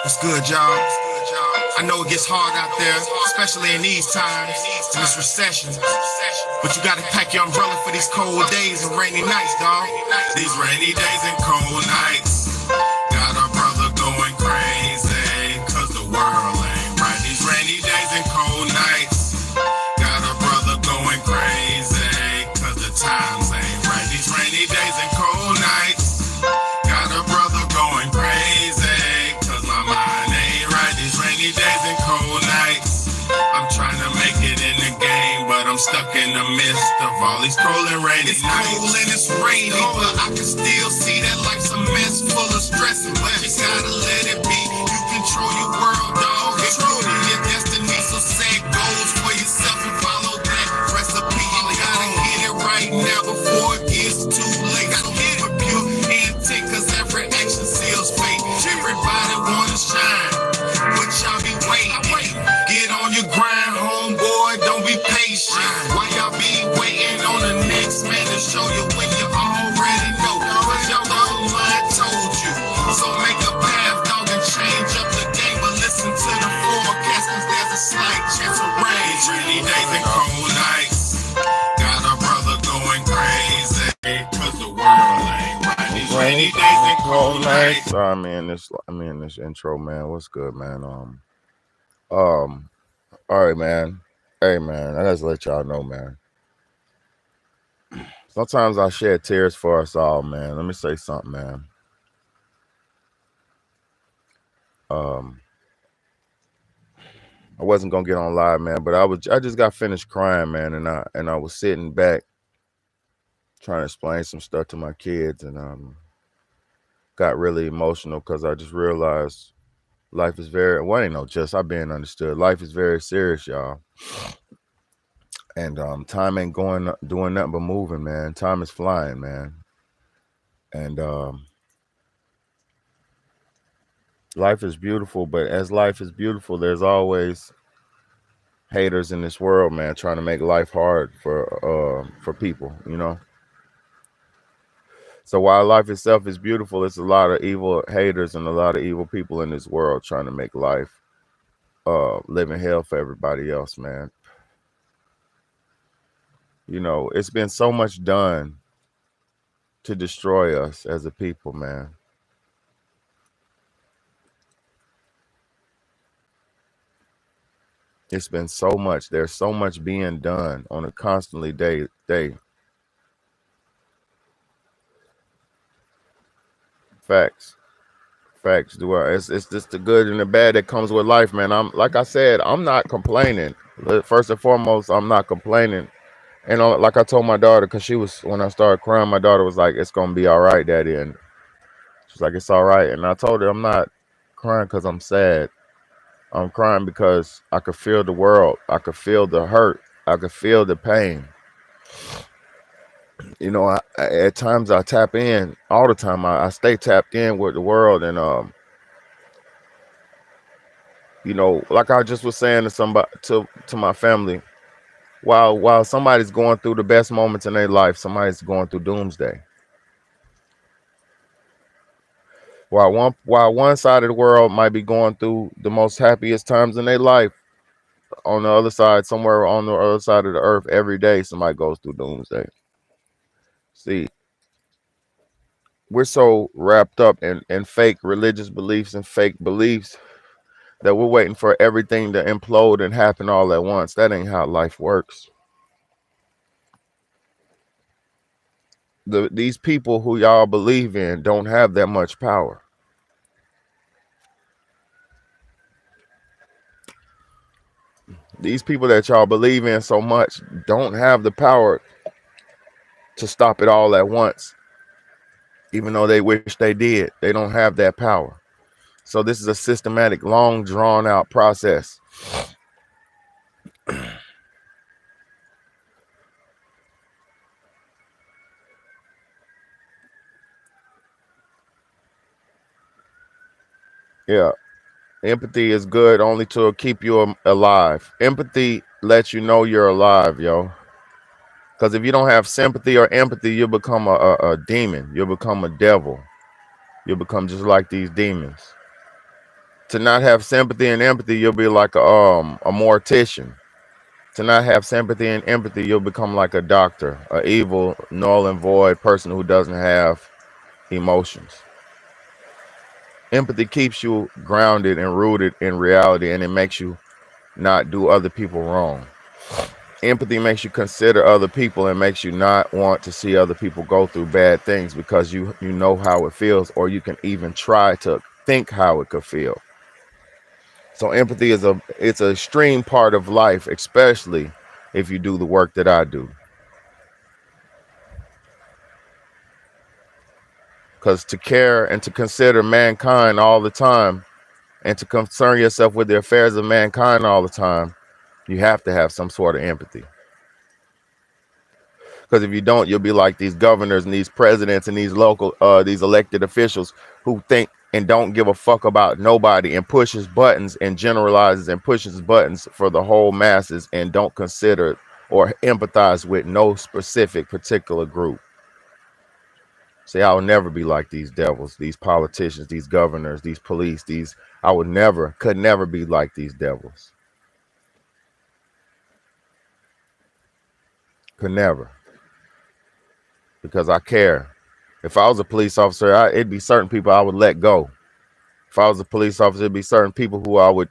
What's good, y'all? I know it gets hard out there, especially in these times, in this recession. But you gotta pack your umbrella for these cold days and rainy nights, dog. These rainy days and cold nights got a brother going crazy, cause the world ain't right. These rainy days and cold nights got a brother going crazy, cause the times ain't right. These rainy days and cold nights got a brother going crazy, cause my mind ain't right. These rainy days and cold nights, I'm trying to make it in the game, but I'm stuck in the midst of all these cold and rainy nights. It's cold and it's rainy, but I can still see that life's a mess full of stress, but you gotta let it be. You control your world, dog. Control your destiny, so set goals for yourself and follow that recipe. You gotta get it right now before it gets too late. Gotta get it pure intent, cause every action seals fate. Everybody wanna shine, but y'all be waiting. Get on your grind, homeboy, don't be patient. Why y'all be waiting on the next man to show you when you already know? Cause y'all own mind told you. So make a path, dog, and change up the game. But listen to the forecast, cause there's a slight chance of rain. Rainy days and cold nights got a brother going crazy, cause the world ain't right. These rainy days and cold nights. Sorry, this intro, man. What's good, man? All right, man. Hey, man, I just let y'all know, man. Sometimes I shed tears for us all, man. Let me say something, man. I wasn't gonna get on live, man, but I just got finished crying, man, and I was sitting back trying to explain some stuff to my kids, and got really emotional because I just realized life is I've been understood. Life is very serious, y'all. And time ain't doing nothing but moving, man. Time is flying, man. And life is beautiful, but as life is beautiful, there's always haters in this world, man, trying to make life hard for people, you know. So while life itself is beautiful, it's a lot of evil haters and a lot of evil people in this world trying to make life living hell for everybody else, man. You know, it's been so much done to destroy us as a people, man. It's been so much. There's so much being done on a constantly day. Facts. It's just the good and the bad that comes with life, man. Like I said, I'm not complaining. First and foremost, I'm not complaining. And like I told my daughter, because when I started crying, my daughter was like, "It's gonna be all right, Daddy," and she's like, "It's all right." And I told her, I'm not crying because I'm sad. I'm crying because I could feel the world. I could feel the hurt. I could feel the pain. You know, at times I tap in. All the time, I stay tapped in with the world, and you know, like I just was saying to somebody, to my family, while somebody's going through the best moments in their life, somebody's going through doomsday. While one side of the world might be going through the most happiest times in their life, on the other side, somewhere on the other side of the earth, every day somebody goes through doomsday. See, we're so wrapped up in fake religious beliefs and fake beliefs that we're waiting for everything to implode and happen all at once. That ain't how life works. These people who y'all believe in don't have that much power. These people that y'all believe in so much don't have the power to stop it all at once. Even though they wish they did, they don't have that power. So this is a systematic, long, drawn out process. Yeah. Empathy is good only to keep you alive. Empathy lets you know you're alive, yo. Because if you don't have sympathy or empathy, you'll become a demon. You'll become a devil. You'll become just like these demons. To not have sympathy and empathy, you'll be like a mortician. To not have sympathy and empathy, you'll become like a doctor, a evil, null and void person who doesn't have emotions. Empathy keeps you grounded and rooted in reality, and it makes you not do other people wrong. Empathy makes you consider other people and makes you not want to see other people go through bad things because you know how it feels, or you can even try to think how it could feel. So empathy is it's an extreme part of life, especially if you do the work that I do. Because to care and to consider mankind all the time and to concern yourself with the affairs of mankind all the time, you have to have some sort of empathy. Because if you don't, you'll be like these governors and these presidents and these these elected officials who think and don't give a fuck about nobody and pushes buttons and generalizes and pushes buttons for the whole masses and don't consider or empathize with no specific particular group. See, I will never be like these devils, these politicians, these governors, these police, I could never be like these devils. Could never. Because I care. If I was a police officer, it'd be certain people I would let go. If I was a police officer, it'd be certain people who I would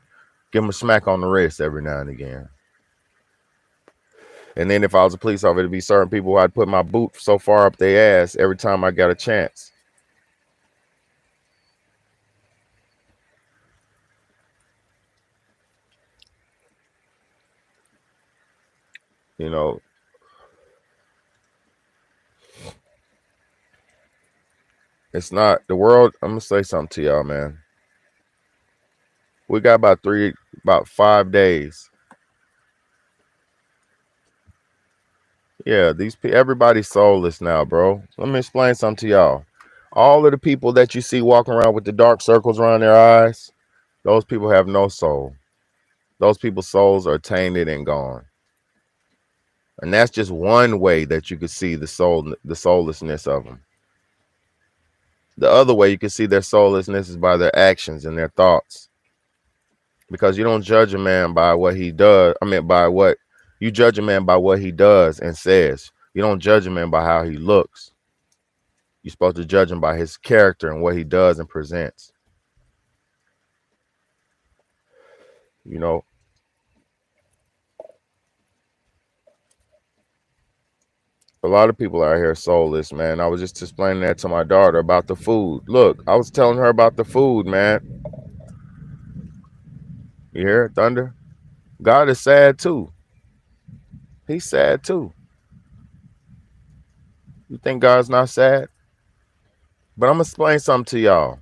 give them a smack on the wrist every now and again. And then if I was a police officer, it'd be certain people who I'd put my boot so far up their ass every time I got a chance. You know, it's not the world. I'm gonna say something to y'all, man. We got about 5 days. Yeah, everybody's soulless now, bro. Let me explain something to y'all. All of the people that you see walking around with the dark circles around their eyes, those people have no soul. Those people's souls are tainted and gone. And that's just one way that you could see the soullessness of them. The other way you can see their soullessness is by their actions and their thoughts. Because you don't judge a man by what he does. You judge a man by what he does and says. You don't judge a man by how he looks. You're supposed to judge him by his character and what he does and presents. You know, a lot of people out here soulless, man. I was just explaining that to my daughter about the food. Look, I was telling her about the food, man. You hear it, Thunder? God is sad too. He's sad too. You think God's not sad? But I'm going to explain something to y'all.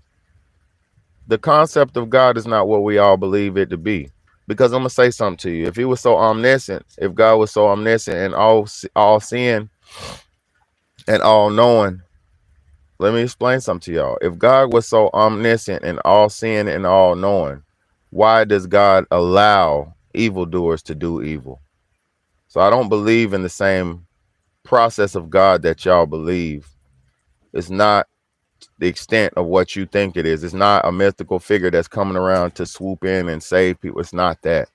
The concept of God is not what we all believe it to be. Because I'm going to say something to you. If he was so omniscient, if God was so omniscient and all seeing and all knowing, let me explain something to y'all. If God was so omniscient and all seeing and all knowing, why does God allow evildoers to do evil? So I don't believe in the same process of God that y'all believe. It's not the extent of what you think it is. It's not a mythical figure that's coming around to swoop in and save people. It's not that.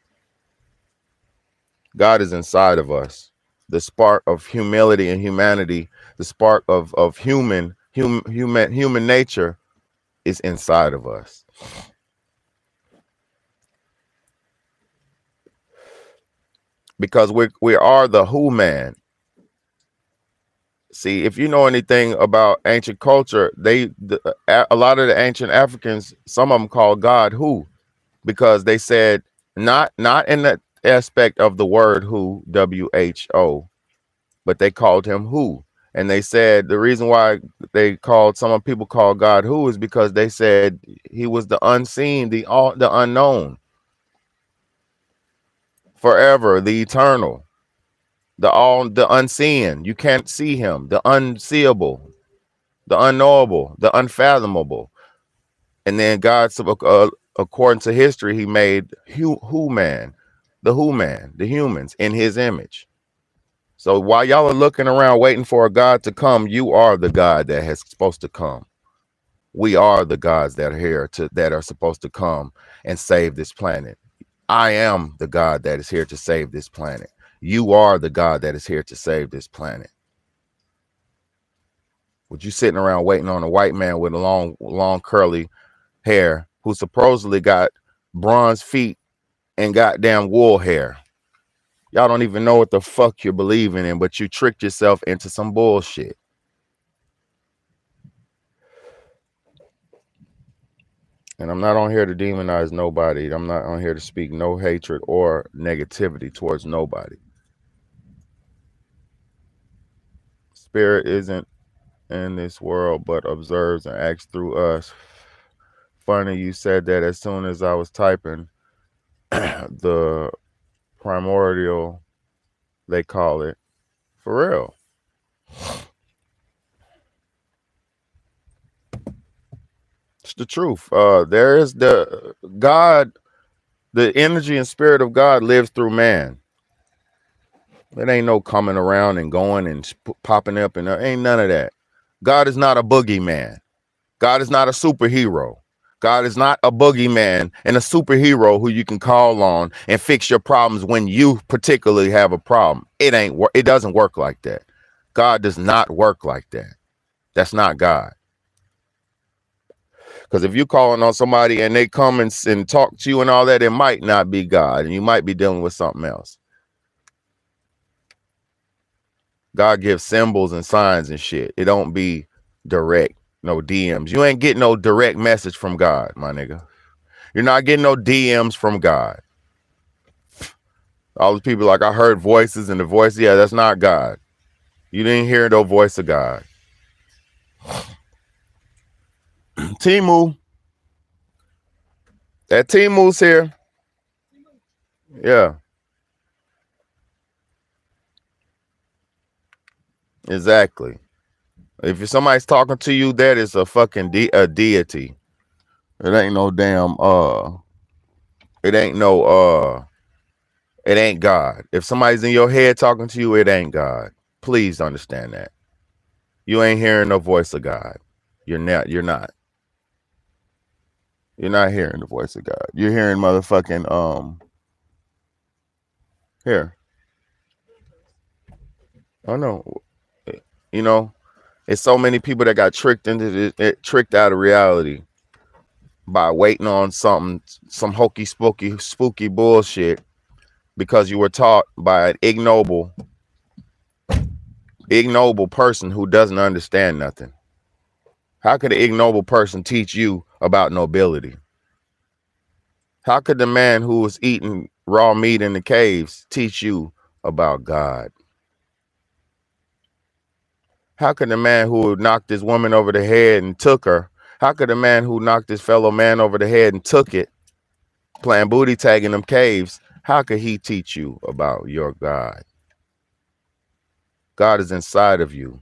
God is inside of us. The spark of humility and humanity, the spark of human nature is inside of us. Because we are the who man. See, if you know anything about ancient culture, a lot of the ancient Africans, some of them call God who, because they said not in the aspect of the word who, WHO, but they called him who. And they said the reason why some people call God who is because they said he was the unseen, the unknown, forever, the eternal. The unseen, you can't see him, the unseeable, the unknowable, the unfathomable. And then God, according to history, he made the who man, the humans in his image. So while y'all are looking around waiting for a God to come, you are the God that has supposed to come. We are the gods that are here that are supposed to come and save this planet. I am the God that is here to save this planet. You are the God that is here to save this planet. Would you sitting around waiting on a white man with a long curly hair who supposedly got bronze feet and goddamn wool hair? Y'all don't even know what the fuck you're believing in, but you tricked yourself into some bullshit. And I'm not on here to demonize nobody. I'm not on here to speak no hatred or negativity towards nobody. Spirit isn't in this world, but observes and acts through us. Funny you said that as soon as I was typing the primordial, they call it, for real. It's the truth. There is the God, the energy and spirit of God lives through man. It ain't no coming around and going and popping up, and ain't none of that. God is not a boogeyman. God is not a superhero. God is not a boogeyman and a superhero who you can call on and fix your problems when you particularly have a problem. It doesn't work like that. God does not work like that. That's not God. Because if you're calling on somebody and they come and talk to you and all that, it might not be God, and you might be dealing with something else. God gives symbols and signs and shit. It don't be direct, no DMs. You ain't getting no direct message from God, my nigga. You're not getting no DMs from God. All these people like, I heard voices, and the voice, yeah, that's not God. You didn't hear no voice of God. Timu. That Timu's here. Yeah. Exactly. If somebody's talking to you, that is a fucking a deity. It ain't no damn it ain't God. If somebody's in your head talking to you, it ain't God. Please understand that. You ain't hearing the voice of God. You're not hearing the voice of God. You're hearing motherfucking here. I know. You know, it's so many people that got tricked into this, tricked out of reality by waiting on some hokey spooky bullshit because you were taught by an ignoble person who doesn't understand nothing. How could an ignoble person teach you about nobility? How could the man who was eating raw meat in the caves teach you about God? How could the man who knocked this woman over the head and took her, how could the man who knocked his fellow man over the head and took it, playing booty tag in them caves, how could he teach you about your God? God is inside of you.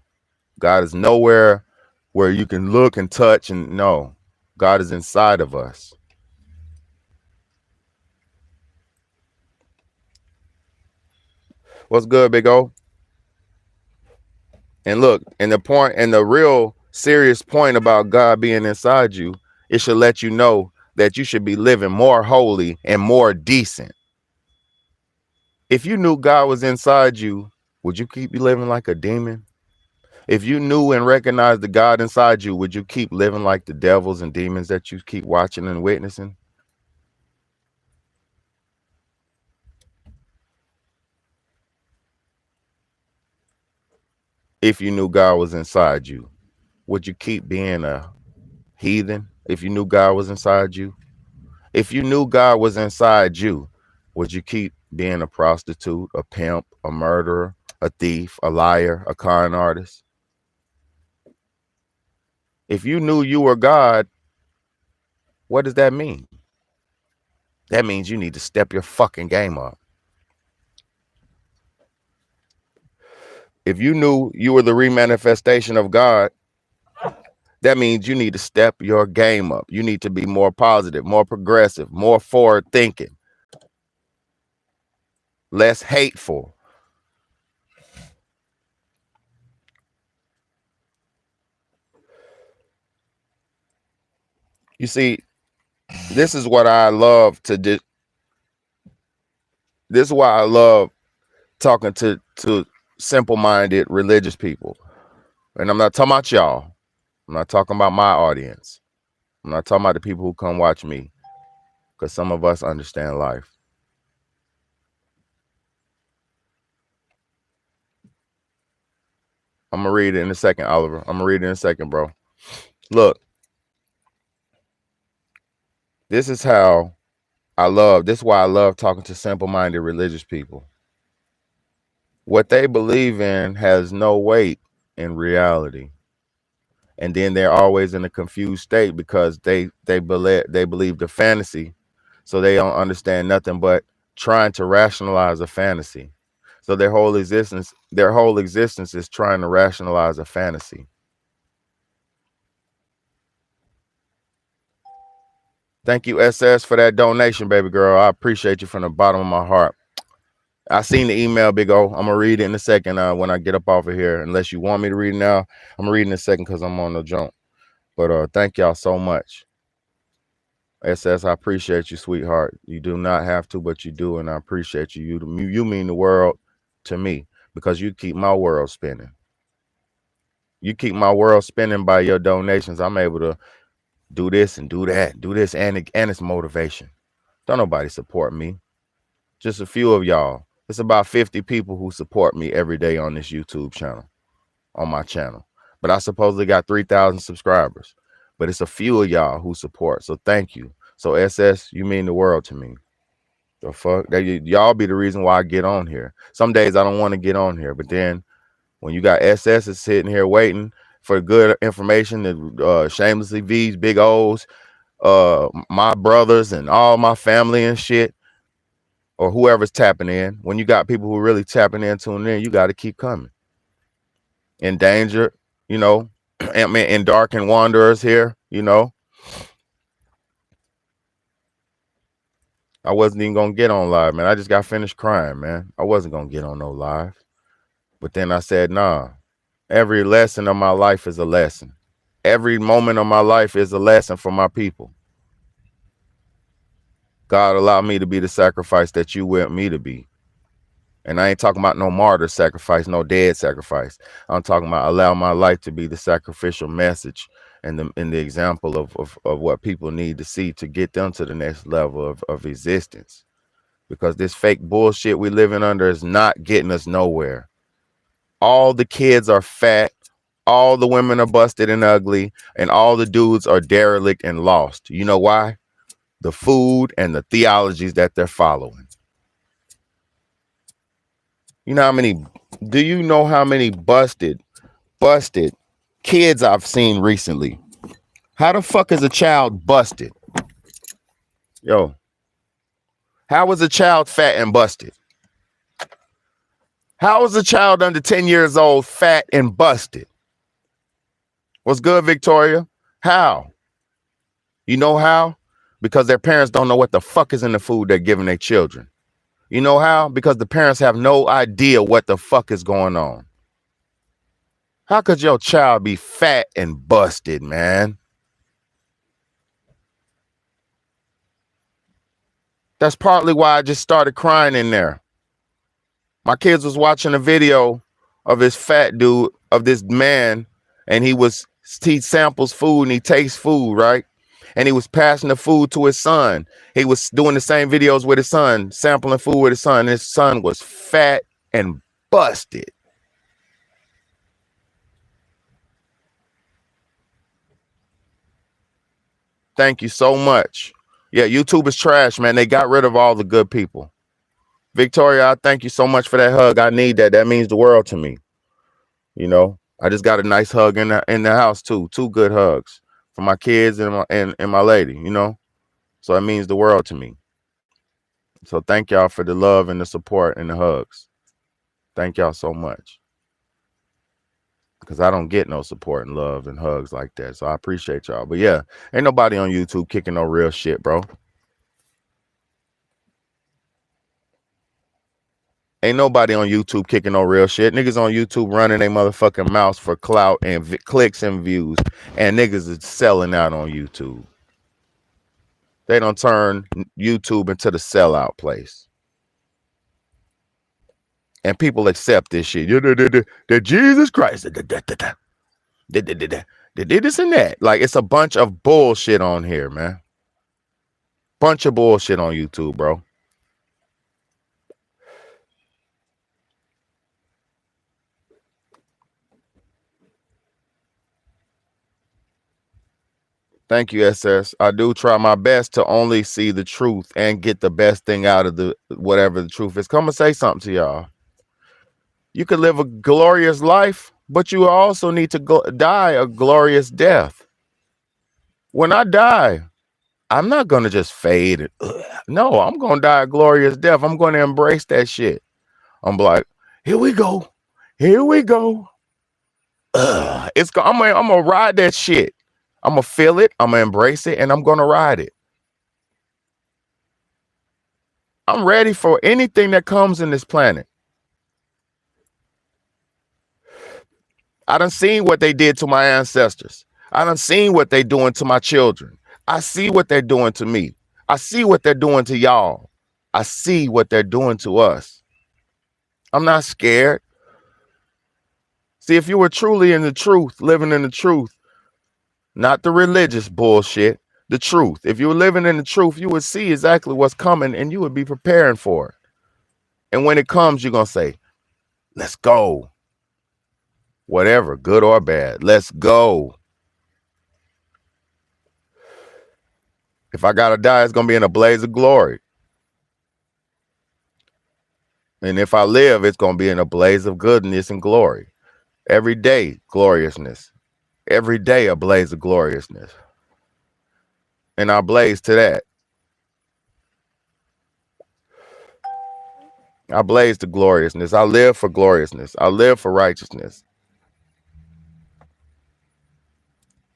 God is nowhere where you can look and touch and no. God is inside of us. What's good, Big O? And look, and the real serious point about God being inside you, it should let you know that you should be living more holy and more decent. If you knew God was inside you, would you keep living like a demon? If you knew and recognized the God inside you, would you keep living like the devils and demons that you keep watching and witnessing? If you knew God was inside you, would you keep being a heathen? If you knew God was inside you? If you knew God was inside you, would you keep being a prostitute, a pimp, a murderer, a thief, a liar, a con artist? If you knew you were God, what does that mean? That means you need to step your fucking game up. If you knew you were the remanifestation of God, that means you need to step your game up. You need to be more positive, more progressive, more forward thinking, less hateful. You see, this is what I love to do. This is why I love talking to simple-minded religious people. And I'm not talking about y'all. I'm not talking about my audience. I'm not talking about the people who come watch me, because some of us understand life. I'm gonna read it in a second, Oliver. I'm gonna read it in a second, bro. Look, this is how this is why I love talking to simple-minded religious people. What they believe in has no weight in reality. And then they're always in a confused state because they believe the fantasy, so they don't understand nothing but trying to rationalize a fantasy. So their whole existence is trying to rationalize a fantasy. Thank you, SS, for that donation, baby girl. I appreciate you from the bottom of my heart. I seen the email, Big O. I'm gonna read it in a second when I get up off of here. Unless you want me to read it now, I'm gonna read it in a second because I'm on the jump. But thank y'all so much. SS, I appreciate you, sweetheart. You do not have to, but you do, and I appreciate you. You mean the world to me because you keep my world spinning. You keep my world spinning by your donations. I'm able to do this and do that, do this, and it's motivation. Don't nobody support me. Just a few of y'all. It's about 50 people who support me every day on this YouTube channel, on my channel. But I supposedly got 3,000 subscribers. But it's a few of y'all who support. So thank you. So SS, you mean the world to me. The fuck? Y'all be the reason why I get on here. Some days I don't want to get on here. But then when you got SS sitting here waiting for good information, that Shamelessly V's, Big O's, my brothers and all my family and shit, or whoever's tapping in, when you got people who are really tapping in, tuning in, you got to keep coming. In danger, you know, in dark and wanderers here, you know. I wasn't even going to get on live, man. I just got finished crying, man. I wasn't going to get on no live. But then I said, nah, every lesson of my life is a lesson. Every moment of my life is a lesson for my people. God allowed me to be the sacrifice that you want me to be. And I ain't talking about no martyr sacrifice, no dead sacrifice. I'm talking about allow my life to be the sacrificial message and the example of what people need to see to get them to the next level of existence. Because this fake bullshit we living under is not getting us nowhere. All the kids are fat, all the women are busted and ugly, and all the dudes are derelict and lost. You know why? The food and the theologies that they're following. You know how many, do you know how many busted kids I've seen recently? How the fuck is a child busted? Yo, how is a child fat and busted? How is a child under 10 years old fat and busted? What's good, Victoria? How? You know how? Because their parents don't know what the fuck is in the food they're giving their children. You know how? Because the parents have no idea what the fuck is going on. How could your child be fat and busted, man? That's partly why I just started crying in there. My kids was watching a video of this fat dude, of this man, and he samples food and he tastes food, right? And he was passing the food to his son. He was doing the same videos with his son, sampling food with his son. And his son was fat and busted. Thank you so much. Yeah, YouTube is trash, man. They got rid of all the good people. Victoria, I thank you so much for that hug. I need that. That means the world to me. You know, I just got a nice hug in the house too. 2 good hugs for my kids and my lady, you know. So it means the world to me. So thank y'all for the love and the support and the hugs. Thank y'all so much. Because I don't get no support and love and hugs like that. So I appreciate y'all. But yeah, ain't nobody on YouTube kicking no real shit, bro. Ain't nobody on YouTube kicking no real shit. Niggas on YouTube running their motherfucking mouths for clout and clicks and views. And niggas is selling out on YouTube. They don't turn YouTube into the sellout place. And people accept this shit. The Jesus Christ. They did this and that. Like, it's a bunch of bullshit on here, man. Bunch of bullshit on YouTube, bro. Thank you, SS. I do try my best to only see the truth and get the best thing out of the whatever the truth is. Come and say something to y'all. You could live a glorious life, but you also need to die a glorious death. When I die, I'm not going to just fade. No, I'm going to die a glorious death. I'm going to embrace that shit. I'm like, here we go. Here we go. I'm going to ride that shit. I'm going to feel it. I'm going to embrace it, and I'm going to ride it. I'm ready for anything that comes in this planet. I done seen what they did to my ancestors. I done seen what they doing to my children. I see what they're doing to me. I see what they're doing to y'all. I see what they're doing to us. I'm not scared. See, if you were truly in the truth, living in the truth, not the religious bullshit, the truth. If you were living in the truth, you would see exactly what's coming and you would be preparing for it. And when it comes, you're going to say, let's go. Whatever, good or bad, let's go. If I got to die, it's going to be in a blaze of glory. And if I live, it's going to be in a blaze of goodness and glory. Every day, gloriousness. Every day, a blaze of gloriousness. And I blaze to that. I blaze to gloriousness. I live for gloriousness. I live for righteousness.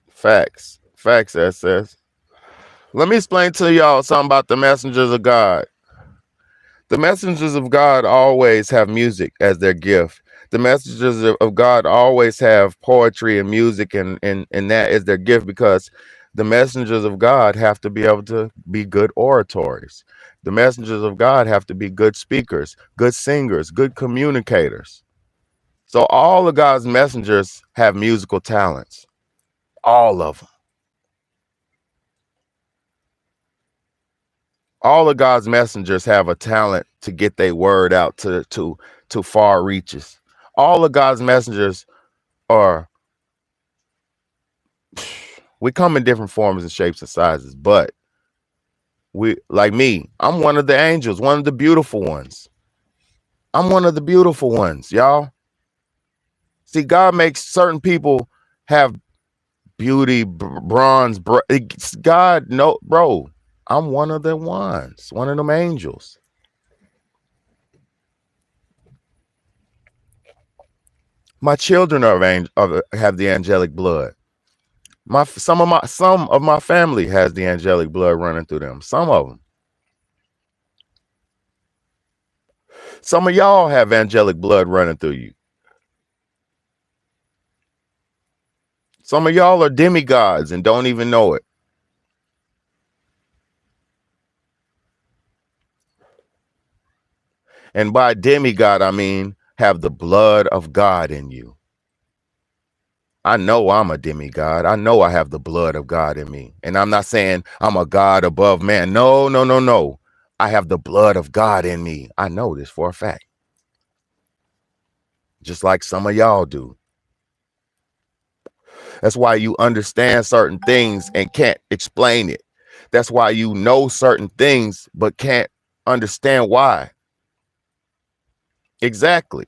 Facts. Facts, SS. Let me explain to y'all something about the messengers of God. The messengers of God always have music as their gift. The messengers of God always have poetry and music, and that is their gift, because the messengers of God have to be able to be good orators. The messengers of God have to be good speakers, good singers, good communicators. So all of God's messengers have musical talents. All of them. All of God's messengers have a talent to get their word out to far reaches. All of God's messengers we come in different forms and shapes and sizes, but like me, I'm one of the angels, one of the beautiful ones. I'm one of the beautiful ones, y'all. See, God makes certain people have beauty, bronze, God, no, bro. I'm one of the ones, one of them angels. My children have the angelic blood. Some of my family has the angelic blood running through them. Some of them. Some of y'all have angelic blood running through you. Some of y'all are demigods and don't even know it. And by demigod, I mean have the blood of God in you. I know I'm a demigod. I know I have the blood of God in me. And I'm not saying I'm a God above man. No, no, no, no. I have the blood of God in me. I know this for a fact. Just like some of y'all do. That's why you understand certain things and can't explain it. That's why you know certain things but can't understand why. Exactly.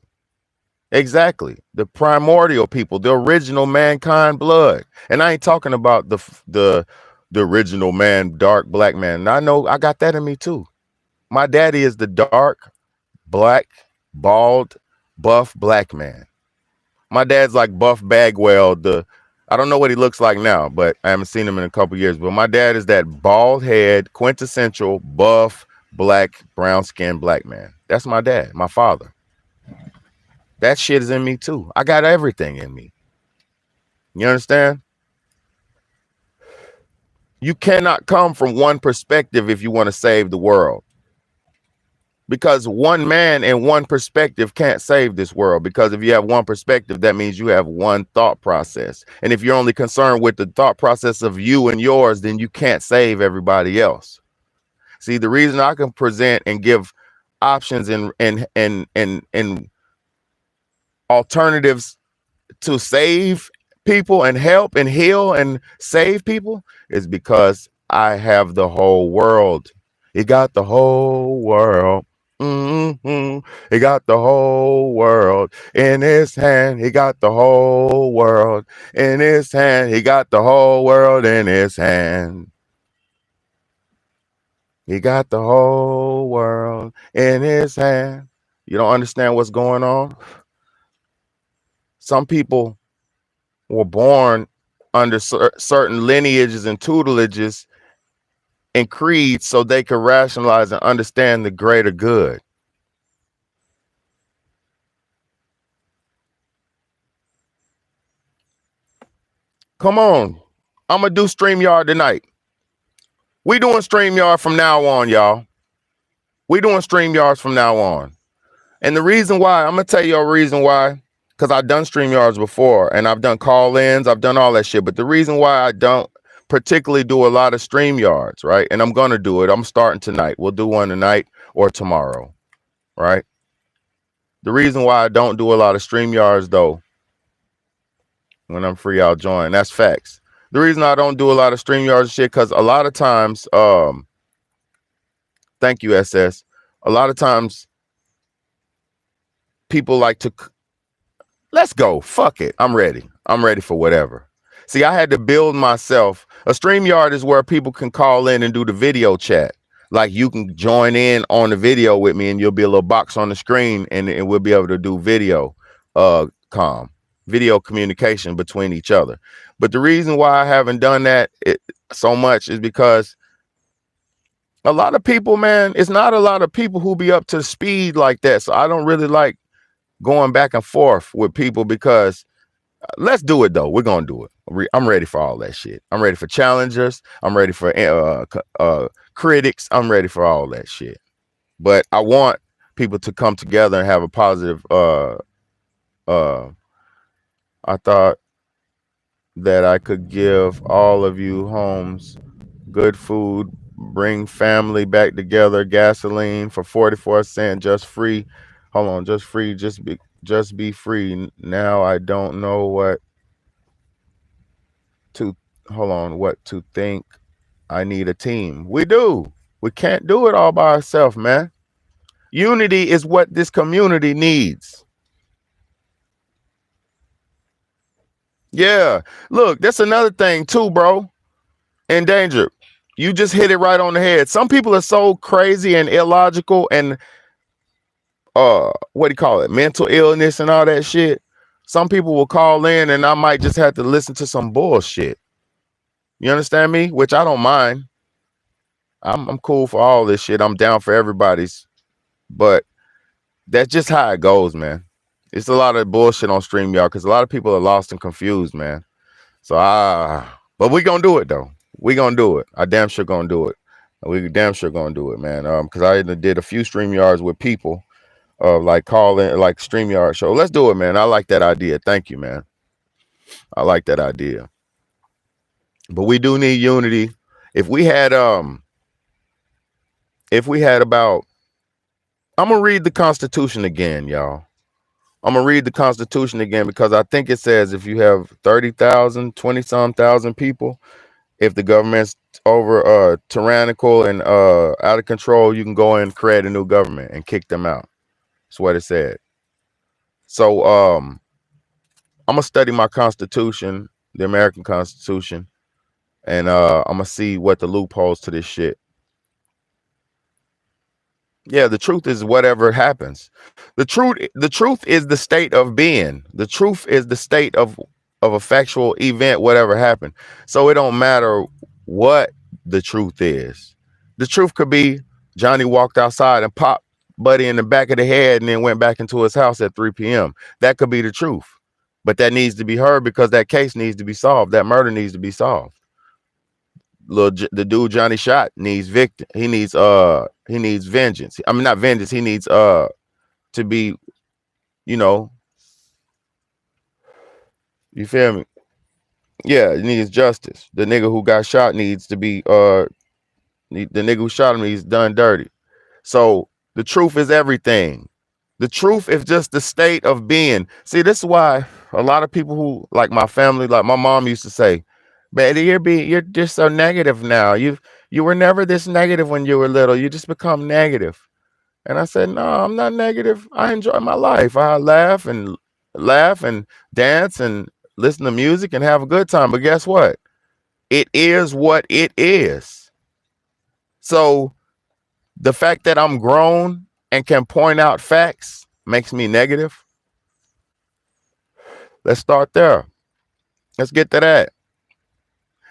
Exactly. The primordial people, the original mankind blood. And I ain't talking about the original man, dark black man. And I know I got that in me too. My daddy is the dark, black, bald, buff black man. My dad's like Buff Bagwell. I don't know what he looks like now, but I haven't seen him in a couple years. But my dad is that bald head, quintessential buff, black, brown skinned black man. That's my dad, my father. That shit is in me too. I got everything in me. You understand? You cannot come from one perspective if you want to save the world. Because one man and one perspective can't save this world. Because if you have one perspective, that means you have one thought process. And if you're only concerned with the thought process of you and yours, then you can't save everybody else. See, the reason I can present and give options and alternatives to save people and help and heal and save people is because I have the whole world. He got the whole world. He got the whole world in his hand. He got the whole world in his hand. He got the whole world in his hand. He got the whole world in his hand. You don't understand what's going on? Some people were born under certain lineages and tutelages and creeds so they could rationalize and understand the greater good. Come on. I'm going to do StreamYard tonight. We doing StreamYard from now on, y'all. We doing StreamYards from now on. And the reason why, I'm going to tell you a reason why, because I've done StreamYards before and I've done call-ins, I've done all that shit. But the reason why I don't particularly do a lot of StreamYards, right? And I'm going to do it. I'm starting tonight. We'll do one tonight or tomorrow, right? The reason why I don't do a lot of StreamYards, though, when I'm free, I'll join. That's facts. The reason I don't do a lot of StreamYards shit, because a lot of times, thank you, SS. A lot of times, people like to, let's go. Fuck it. I'm ready. I'm ready for whatever. See, I had to build myself. A StreamYard is where people can call in and do the video chat. Like you can join in on the video with me and you'll be a little box on the screen and we'll be able to do video video communication between each other. But the reason why I haven't done that so much is because a lot of people, man, it's not a lot of people who be up to speed like that. So I don't really like going back and forth with people because let's do it though. We're going to do it. I'm ready for all that shit. I'm ready for challengers. I'm ready for critics. I'm ready for all that shit. But I want people to come together and have a positive, I thought that I could give all of you homes good food, bring family back together, gasoline for 44 cents, just free. Hold on, just free, just be free. Now I don't know what to think. I need a team. We do. We can't do it all by ourselves, man. Unity is what this community needs. Yeah. Look, that's another thing too, bro. Endangered. You just hit it right on the head. Some people are so crazy and illogical and what do you call it? Mental illness and all that shit. Some people will call in and I might just have to listen to some bullshit. You understand me? Which I don't mind. I'm cool for all this shit. I'm down for everybody's. But that's just how it goes, man. It's a lot of bullshit on StreamYard because a lot of people are lost and confused, man. So but we gonna do it though. We gonna do it. I damn sure gonna do it. We damn sure gonna do it, man. Because I did a few StreamYards with people, like calling, like StreamYard show. Let's do it, man. I like that idea. Thank you, man. I like that idea. But we do need unity. If we had about, I'm gonna read the Constitution again, y'all. I'm gonna read the Constitution again because I think it says if you have 30,000, 20-some thousand people, if the government's over tyrannical and out of control, you can go and create a new government and kick them out. That's what it said. So I'm gonna study my Constitution, the American Constitution, and I'm gonna see what the loopholes to this shit. Yeah, the truth is whatever happens. The truth is the state of being. The truth is the state of a factual event, whatever happened. So it don't matter what the truth is. The truth could be Johnny walked outside and popped Buddy in the back of the head and then went back into his house at 3 p.m. That could be the truth. But that needs to be heard because that case needs to be solved. That murder needs to be solved. the dude Johnny Shot needs victim. He needs vengeance. I mean not vengeance. He needs to be, you know, you feel me? Yeah, he needs justice. The nigga who got shot needs to be the nigga who shot him needs done dirty. So the truth is everything. The truth is just the state of being. See, this is why a lot of people who like my family, like my mom used to say, "Man, you're just so negative now. You were never this negative when you were little. You just become negative." And I said, "No, I'm not negative. I enjoy my life. I laugh and dance and listen to music and have a good time. But guess what? It is what it is." So the fact that I'm grown and can point out facts makes me negative. Let's start there. Let's get to that.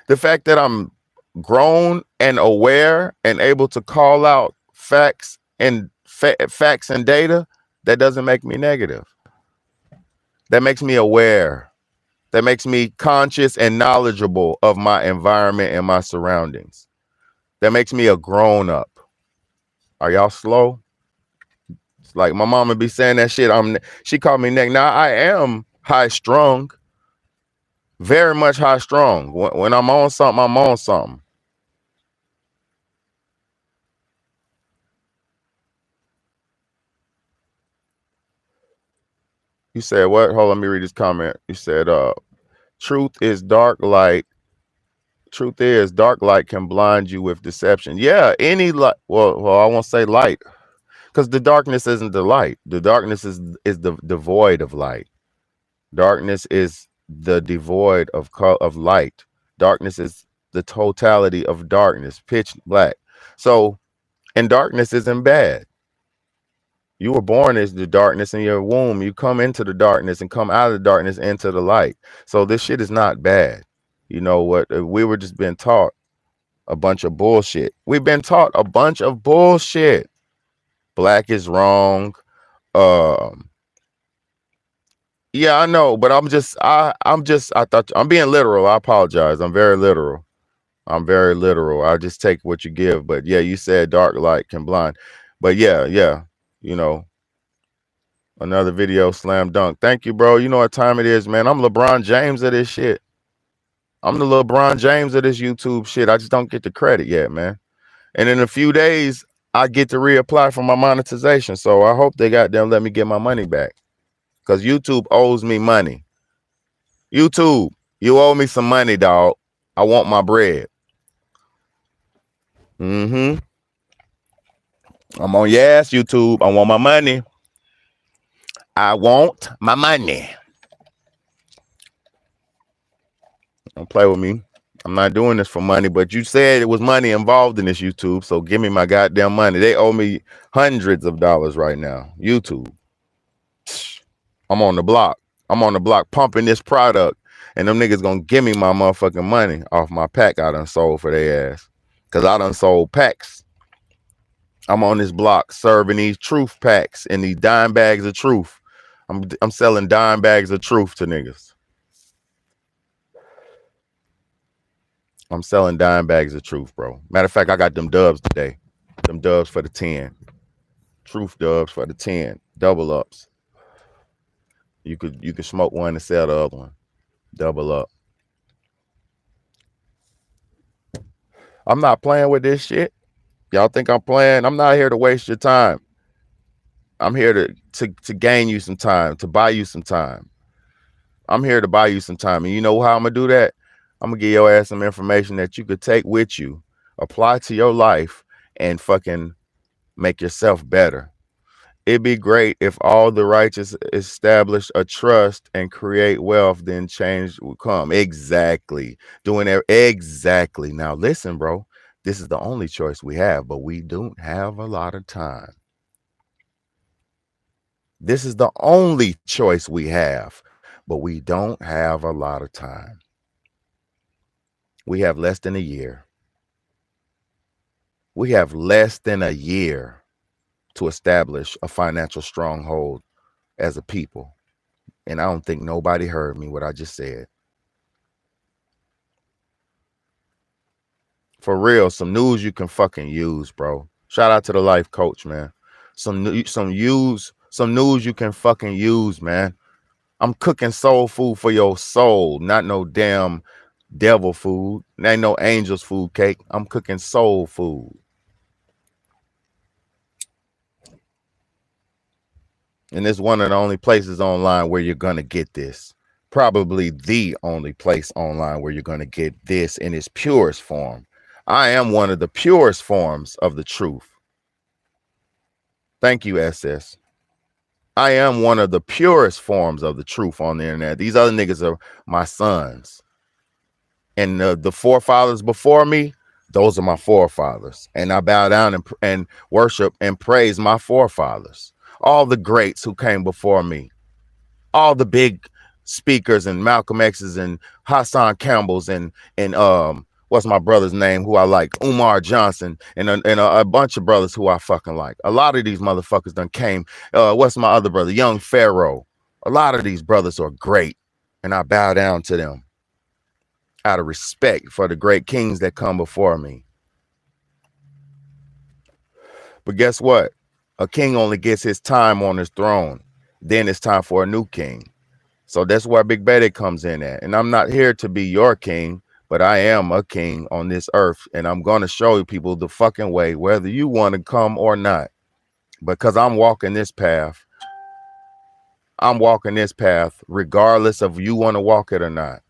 The fact that I'm grown and aware and able to call out facts and facts and data, that doesn't make me negative. That makes me aware. That makes me conscious and knowledgeable of my environment and my surroundings. That makes me a grown up. Are y'all slow? It's like my mama be saying that shit. She called me neck. Now I am high strung, very much high strung. When I'm on something, I'm on something. You said what? Hold on, let me read this comment. You said, truth is dark light. Truth is dark light can blind you with deception. Yeah, any light. Well, I won't say light, because the darkness isn't the light. The darkness is the devoid of light. Darkness is the devoid of light. Darkness is the totality of darkness, pitch black. So, and darkness isn't bad. You were born as the darkness in your womb. You come into the darkness and come out of the darkness into the light. So this shit is not bad. You know what? We were just being taught a bunch of bullshit. We've been taught a bunch of bullshit. Black is wrong. Yeah, I know, but I thought I'm being literal. I apologize. I'm very literal. I just take what you give. But yeah, you said dark light can blind. But yeah, you know, another video slam dunk. Thank you, bro. You know what time it is, man. I'm LeBron James of this shit. I'm the LeBron James of this YouTube shit. I just don't get the credit yet, man. And in a few days, I get to reapply for my monetization. So I hope they got them let me get my money back. Because YouTube owes me money. YouTube, you owe me some money, dog. I want my bread. I'm on your ass, YouTube. I want my money. I want my money. Don't play with me. I'm not doing this for money, but you said it was money involved in this, YouTube. So give me my goddamn money. They owe me hundreds of dollars right now. YouTube. I'm on the block. I'm on the block pumping this product. And them niggas gonna give me my motherfucking money off my pack I done sold for their ass. Cause I done sold packs. I'm on this block serving these truth packs and these dime bags of truth. I'm selling dime bags of truth to niggas. I'm selling dime bags of truth, bro. Matter of fact, I got them dubs today. Them dubs for the 10. Truth dubs for the 10. Double ups. You could smoke one and sell the other one. Double up. I'm not playing with this shit. Y'all think I'm playing? I'm not here to waste your time. I'm here to gain you some time, to buy you some time. I'm here to buy you some time. And you know how I'm gonna do that? I'm gonna give your ass some information that you could take with you, apply to your life, and fucking make yourself better. It'd be great if all the righteous establish a trust and create wealth, then change will come. Exactly. Doing it exactly. Now listen, bro. This is the only choice we have, but we don't have a lot of time. This is the only choice we have, but we don't have a lot of time. We have less than a year. We have less than a year to establish a financial stronghold as a people. And I don't think nobody heard me what I just said. For real, some news you can fucking use, bro. Shout out to the life coach, man. Some news you can fucking use, man. I'm cooking soul food for your soul, not no damn devil food. Ain't no angel's food cake. I'm cooking soul food. And it's one of the only places online where you're going to get this. Probably the only place online where you're going to get this in its purest form. I am one of the purest forms of the truth. Thank you, SS. I am one of the purest forms of the truth on the internet. These other niggas are my sons. And the forefathers before me, those are my forefathers. And I bow down and worship and praise my forefathers. All the greats who came before me. All the big speakers and Malcolm X's and Hassan Campbell's and what's my brother's name who I like? Umar Johnson and a bunch of brothers who I fucking like. A lot of these motherfuckers done came. What's my other brother? Young Pharaoh. A lot of these brothers are great. And I bow down to them out of respect for the great kings that come before me. But guess what? A king only gets his time on his throne. Then it's time for a new king. So that's where Big Betty comes in at. And I'm not here to be your king, but I am a king on this earth. And I'm going to show you people the fucking way, whether you want to come or not. Because I'm walking this path. I'm walking this path regardless of you want to walk it or not.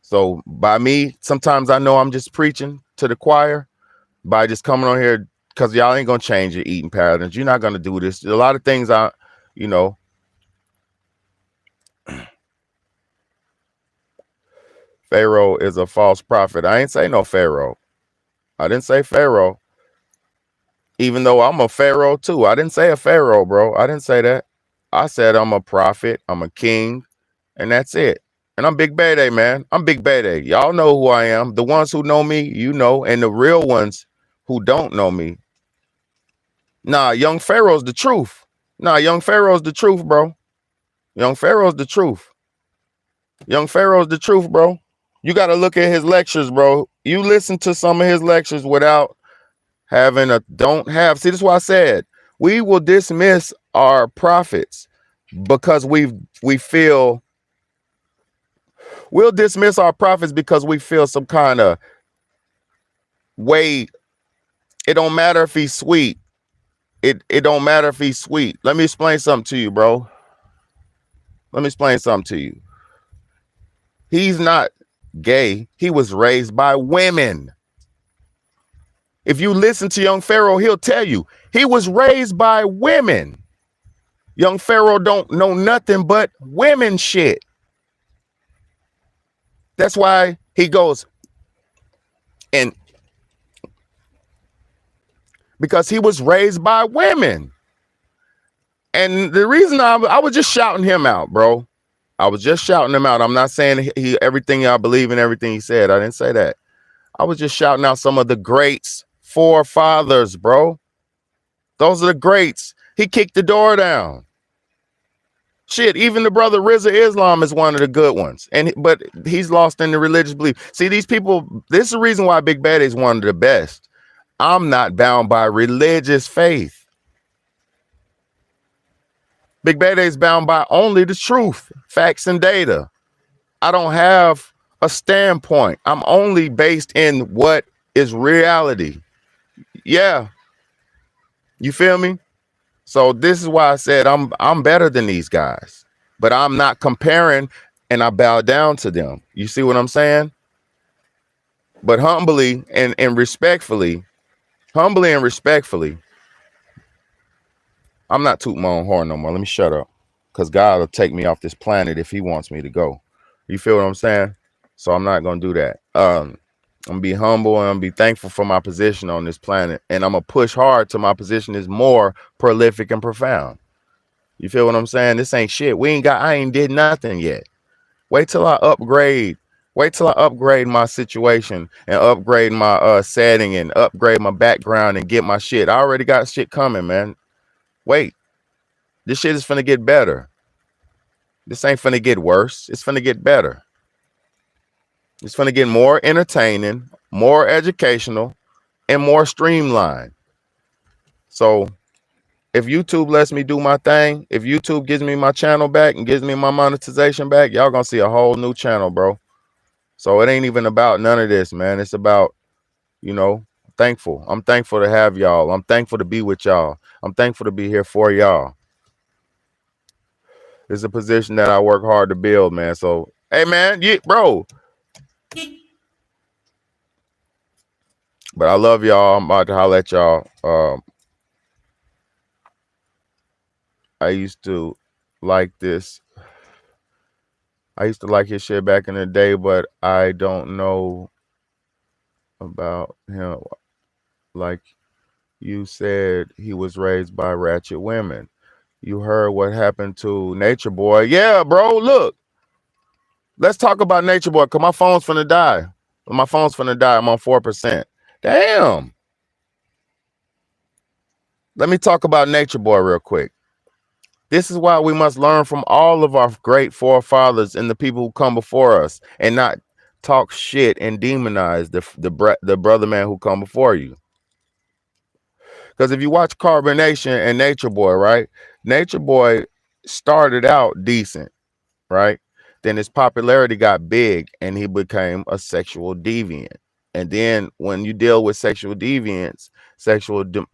So by me, sometimes I know I'm just preaching to the choir by just coming on here because y'all ain't going to change your eating patterns. You're not going to do this. A lot of things Pharaoh is a false prophet. I ain't say no Pharaoh. I didn't say Pharaoh. Even though I'm a Pharaoh too. I didn't say a Pharaoh, bro. I didn't say that. I said I'm a prophet. I'm a king. And that's it. And I'm Big Bede, man. I'm Big Bede. Y'all know who I am. The ones who know me, you know. And the real ones who don't know me. Nah, Young Pharaoh's the truth. Nah, Young Pharaoh's the truth, bro. Young Pharaoh's the truth. Young Pharaoh's the truth, bro. You got to look at his lectures, bro. You listen to some of his lectures without having see, this is why I said we will dismiss our prophets because we feel we'll dismiss our prophets because we feel some kind of way. It don't matter if he's sweet. It don't matter if he's sweet. Let me explain something to you, bro. Let me explain something to you. He's not gay. He was raised by women. If you listen to Young Pharaoh, he'll tell you he was raised by women. Young Pharaoh don't know nothing but women shit. That's why he goes and because he was raised by women. And the reason I was just shouting him out, bro. I was just shouting him out. I'm not saying he everything I believe in everything he said. I didn't say that. I was just shouting out some of the greats, forefathers, bro. Those are the greats. He kicked the door down. Shit, even the brother Rizza Islam is one of the good ones. But he's lost in the religious belief. See, these people, this is the reason why Big Bad is one of the best. I'm not bound by religious faith. Big Bad is bound by only the truth, facts, and data. I don't have a standpoint. I'm only based in what is reality. Yeah. You feel me? So this is why I said I'm better than these guys, but I'm not comparing and I bow down to them. You see what I'm saying? But humbly and respectfully, I'm not tooting my own horn no more. Let me shut up because God will take me off this planet if he wants me to go. You feel what I'm saying? So I'm not going to do that. I'm going to be humble and I'm going to be thankful for my position on this planet. And I'm going to push hard till my position is more prolific and profound. You feel what I'm saying? This ain't shit. I ain't did nothing yet. Wait till I upgrade. Wait till I upgrade my situation and upgrade my setting and upgrade my background and get my shit. I already got shit coming, man. Wait. This shit is finna get better. This ain't finna get worse. It's finna get better. It's going to get more entertaining, more educational, and more streamlined. So if YouTube lets me do my thing, if YouTube gives me my channel back and gives me my monetization back, y'all gonna see a whole new channel, bro. So it ain't even about none of this, man. It's about, you know, thankful. I'm thankful to have y'all. I'm thankful to be with y'all. I'm thankful to be here for y'all. It's a position that I work hard to build, man. So, hey, man, yeah, bro. But I love y'all. I'm about to holler at y'all. I used to like this. I used to like his shit back in the day, but I don't know about him. Like you said, he was raised by ratchet women. You heard what happened to Nature Boy. Yeah, bro, look. Let's talk about Nature Boy, because my phone's finna die. My phone's finna die. I'm on 4%. Damn. Let me talk about Nature Boy real quick. This is why we must learn from all of our great forefathers and the people who come before us, and not talk shit and demonize the brother man who come before you. Because if you watch Carbonation and Nature Boy, right? Nature Boy started out decent, right? Then his popularity got big and he became a sexual deviant. And then when you deal with sexual deviants,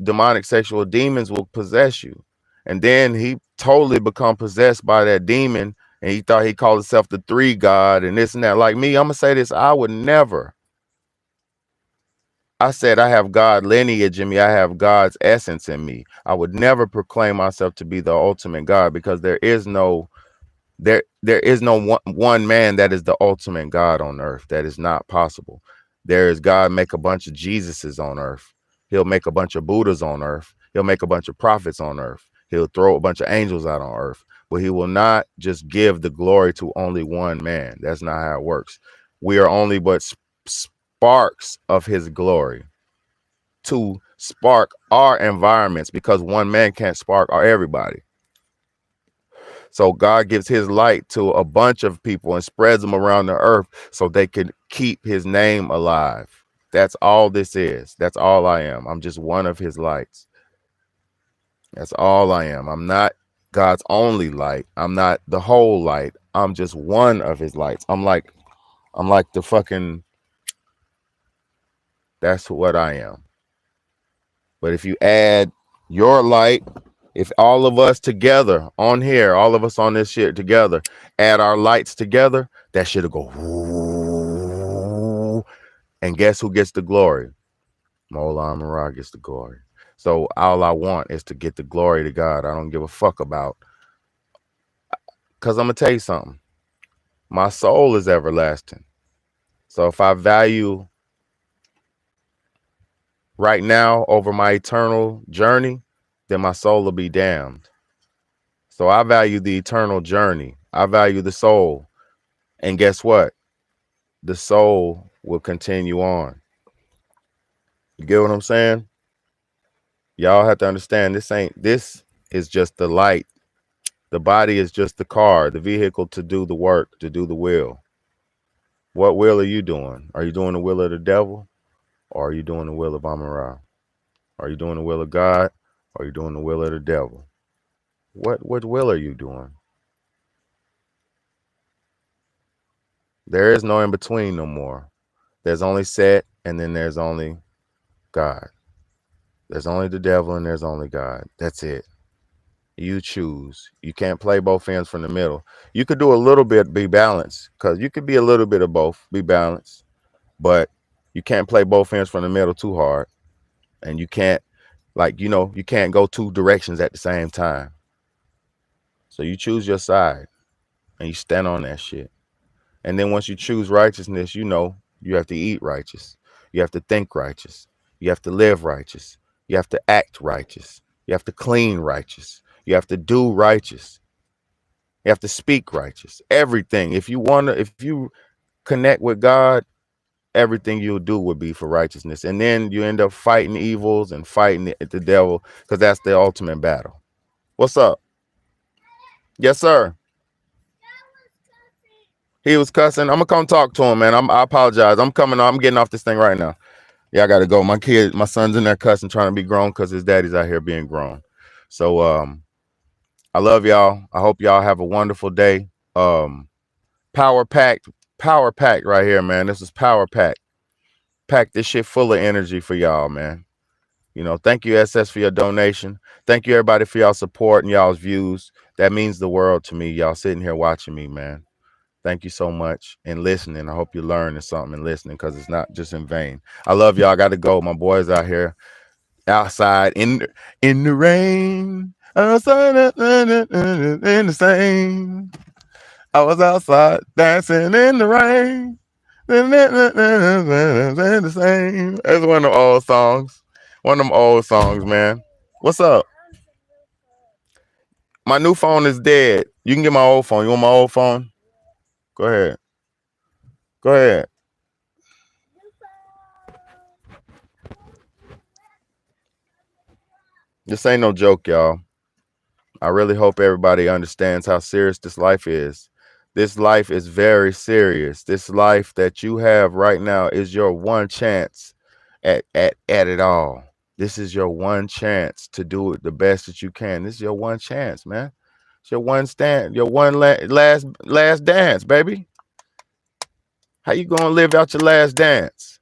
demonic sexual demons will possess you. And then he totally become possessed by that demon, and he thought he called himself the three God and this and that. Like me, I'm gonna say this, I would never. I said I have God lineage in me. I have God's essence in me. I would never proclaim myself to be the ultimate God, because there is no one man that is the ultimate God on earth. That is not possible. There is God make a bunch of Jesuses on earth. He'll make a bunch of Buddhas on earth. He'll make a bunch of prophets on earth. He'll throw a bunch of angels out on earth. But he will not just give the glory to only one man. That's not how it works. We are only but sparks of his glory to spark our environments, because one man can't spark everybody. So God gives his light to a bunch of people and spreads them around the earth so they can keep his name alive. That's all this is. That's all I am. I'm just one of his lights. That's all I am. I'm not God's only light. I'm not the whole light. I'm just one of his lights. I'm like the fucking, that's what I am. But if you add your light, if all of us together on here, all of us on this shit together, add our lights together, that shit'll go whoo, and guess who gets the glory? Mola Amara gets the glory. So all I want is to get the glory to God. I don't give a fuck about, because I'm gonna tell you something. My soul is everlasting. So if I value right now over my eternal journey, then my soul will be damned. So I value the eternal journey. I value the soul. And guess what? The soul will continue on. You get what I'm saying? Y'all have to understand, this is just the light. The body is just the car, the vehicle to do the work, to do the will. What will are you doing? Are you doing the will of the devil? Or are you doing the will of Amara? Are you doing the will of God? Or are you doing the will of the devil? What will are you doing? There is no in between no more. There's only set, and then there's only God. There's only the devil and there's only God. That's it. You choose. You can't play both ends from the middle. You could do a little bit, be balanced, because you could be a little bit of both, be balanced, but you can't play both ends from the middle too hard. And you can't, you can't go two directions at the same time. So you choose your side and you stand on that shit. And then once you choose righteousness, you have to eat righteous. You have to think righteous. You have to live righteous. You have to act righteous. You have to clean righteous. You have to do righteous. You have to speak righteous. Everything. If you connect with God, everything you'll do will be for righteousness. And then you end up fighting evils and fighting the devil, because that's the ultimate battle. What's up? Yes, sir. He was cussing. I'm gonna come talk to him, man. I apologize. I'm coming. I'm getting off this thing right now. Yeah, I gotta go. My son's in there cussing, trying to be grown because his daddy's out here being grown. So I love y'all. I hope y'all have a wonderful day. Power packed right here, man. This is power pack. Pack this shit full of energy for y'all, man. You know, thank you, SS, for your donation. Thank you, everybody, for y'all support and y'all's views. That means the world to me. Y'all sitting here watching me, man. Thank you so much and listening. I hope you're learning something and listening because it's not just in vain. I love y'all. I got to go. My boys out here outside in the rain. Outside in the same. I was outside dancing in the rain. The same. That's one of them old songs. One of them old songs, man. What's up? My new phone is dead. You can get my old phone. You want my old phone? Go ahead. Go ahead. This ain't no joke, y'all. I really hope everybody understands how serious this life is. This life is very serious. This life that you have right now is your one chance at it all. This is your one chance to do it the best that you can. This is your one chance, man. It's your one stand, your one last dance, baby. How you gonna live out your last dance?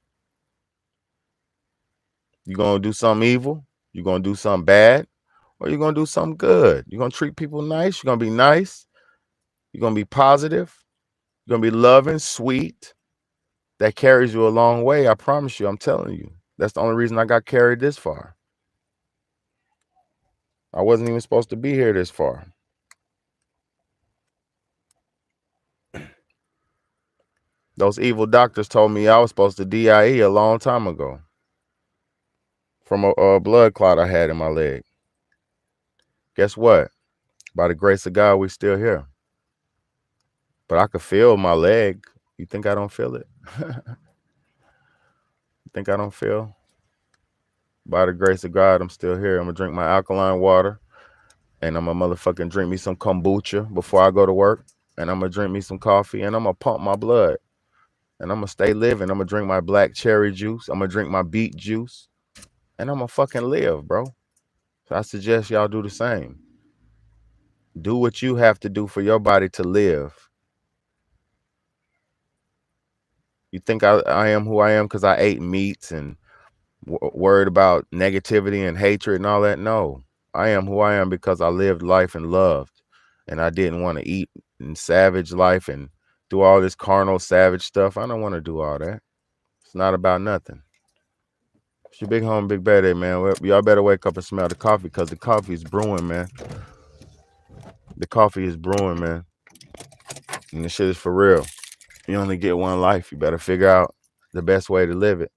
You gonna do something evil? You gonna do something bad? Or you gonna do something good? You gonna treat people nice? You're gonna be nice? You're gonna be positive? You're gonna be loving, sweet. That carries you a long way. I promise you. I'm telling you. That's the only reason I got carried this far. I wasn't even supposed to be here this far. Those evil doctors told me I was supposed to DIE a long time ago from a blood clot I had in my leg. Guess what? By the grace of God, we still here. But I could feel my leg. You think I don't feel it? You think I don't feel? By the grace of God, I'm still here. I'm gonna drink my alkaline water, and I'm gonna motherfucking drink me some kombucha before I go to work, and I'm gonna drink me some coffee, and I'm gonna pump my blood, and I'm gonna stay living. I'm gonna drink my black cherry juice. I'm gonna drink my beet juice, and I'm gonna fucking live, bro. So I suggest y'all do the same. Do what you have to do for your body to live. You think I am who I am because I ate meats and worried about negativity and hatred and all that? No, I am who I am because I lived life and loved, and I didn't want to eat and savage life and do all this carnal savage stuff. I don't want to do all that. It's not about nothing. It's your big home, big bad day, man. Y'all better wake up and smell the coffee because the coffee is brewing, man. The coffee is brewing, man. And this shit is for real. You only get one life. You better figure out the best way to live it.